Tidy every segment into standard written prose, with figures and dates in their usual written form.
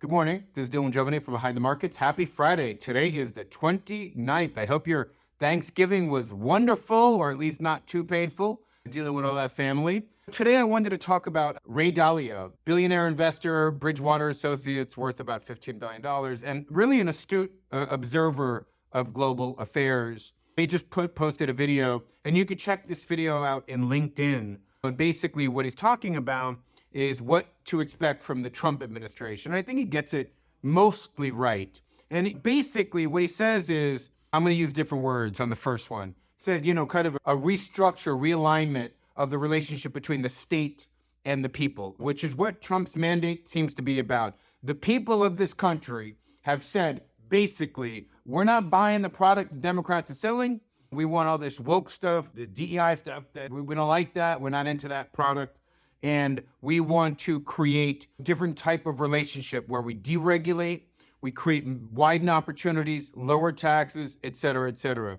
Good morning. This is Dylan Jovine from Behind the Markets. Happy Friday. Today is the 29th. I hope your Thanksgiving was wonderful, or at least not too painful, dealing with all that family. Today I wanted to talk about Ray Dalio, billionaire investor, Bridgewater Associates, worth about $15 billion, and really an astute observer of global affairs. He just posted a video, and you could check this video out in LinkedIn. But basically what he's talking about is what to expect from the Trump administration. I think he gets it mostly right. And basically what he says is, I'm going to use different words on the first one. He said, kind of a restructure, realignment of the relationship between the state and the people, which is what Trump's mandate seems to be about. The people of this country have said, basically, we're not buying the product the Democrats are selling. We want all this woke stuff, the DEI stuff, that we don't like that. We're not into that product. And we want to create a different type of relationship where we deregulate, we create widen opportunities, lower taxes, et cetera, et cetera.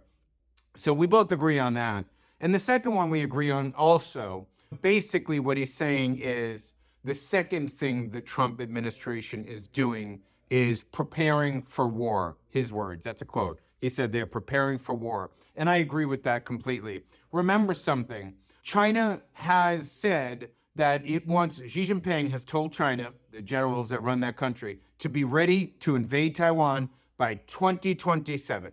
So we both agree on that. And the second one we agree on also, basically what he's saying is the second thing the Trump administration is doing is preparing for war. His words, that's a quote. He said they're preparing for war. And I agree with that completely. Remember something, China has said that it wants, Xi Jinping has told China, the generals that run that country, to be ready to invade Taiwan by 2027.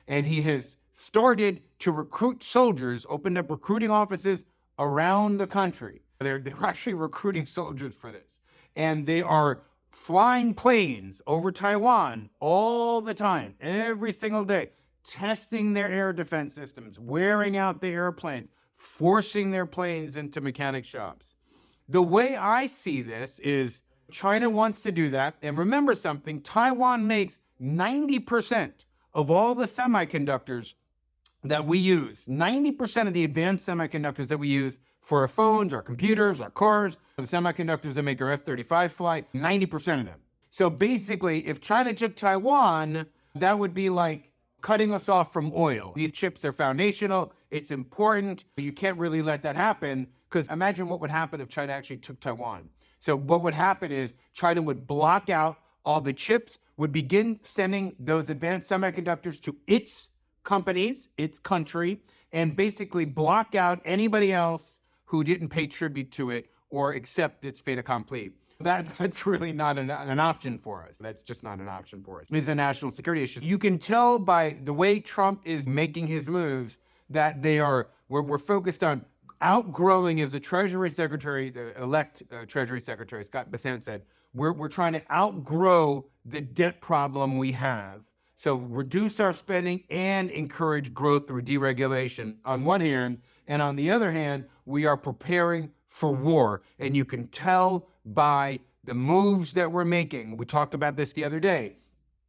And he has started to recruit soldiers, opened up recruiting offices around the country. They're actually recruiting soldiers for this. And they are flying planes over Taiwan all the time, every single day, testing their air defense systems, wearing out the airplanes, forcing their planes into mechanic shops. The way I see this is China wants to do that. And remember something, Taiwan makes 90% of all the semiconductors that we use, 90% of the advanced semiconductors that we use for our phones, our computers, our cars, the semiconductors that make our F-35 fly, 90% of them. So basically, if China took Taiwan, that would be like cutting us off from oil. These chips are foundational. It's important. You can't really let that happen, because imagine what would happen if China actually took Taiwan. So what would happen is China would block out all the chips, would begin sending those advanced semiconductors to its companies, its country, and basically block out anybody else who didn't pay tribute to it or accept its fait accompli. That's really not an option for us. That's just not an option for us. It's a national security issue. You can tell by the way Trump is making his moves that we're focused on outgrowing, as the Treasury Secretary, the elect Treasury Secretary, Scott Bessent said, we're trying to outgrow the debt problem we have. So reduce our spending and encourage growth through deregulation on one hand, and on the other hand, we are preparing for war. And you can tell by the moves that we're making. We talked about this the other day.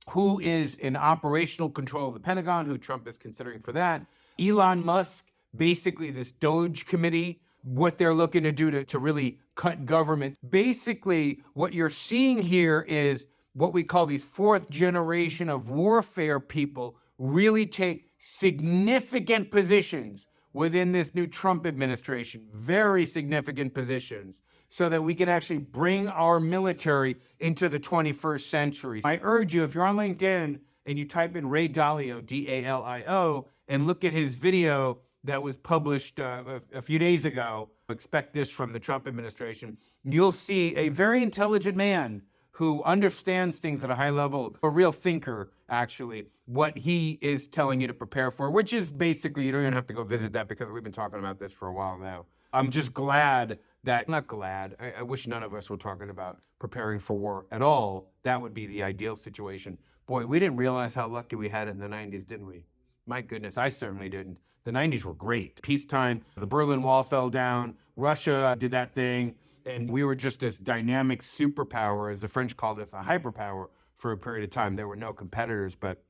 Who is in operational control of the Pentagon, who Trump is considering for that? Elon Musk, basically this Doge committee, what they're looking to do to really cut government. Basically, what you're seeing here is what we call the fourth generation of warfare people really take significant positions within this new Trump administration, very significant positions, so that we can actually bring our military into the 21st century. I urge you, if you're on LinkedIn and you type in Ray Dalio, D-A-L-I-O, and look at his video that was published a few days ago, expect this from the Trump administration, you'll see a very intelligent man who understands things at a high level, a real thinker, actually, what he is telling you to prepare for, which is basically, you don't even have to go visit that because we've been talking about this for a while now. I'm just glad that, not glad, I wish none of us were talking about preparing for war at all. That would be the ideal situation. Boy, we didn't realize how lucky we had it in the 90s, didn't we? My goodness, I certainly didn't. The 90s were great. Peacetime, the Berlin Wall fell down, Russia did that thing, and we were just this dynamic superpower, as the French called us, a hyperpower for a period of time. There were no competitors, but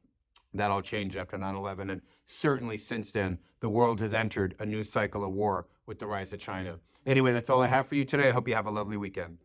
that all changed after 9/11. And certainly since then, the world has entered a new cycle of war with the rise of China. Anyway, that's all I have for you today. I hope you have a lovely weekend.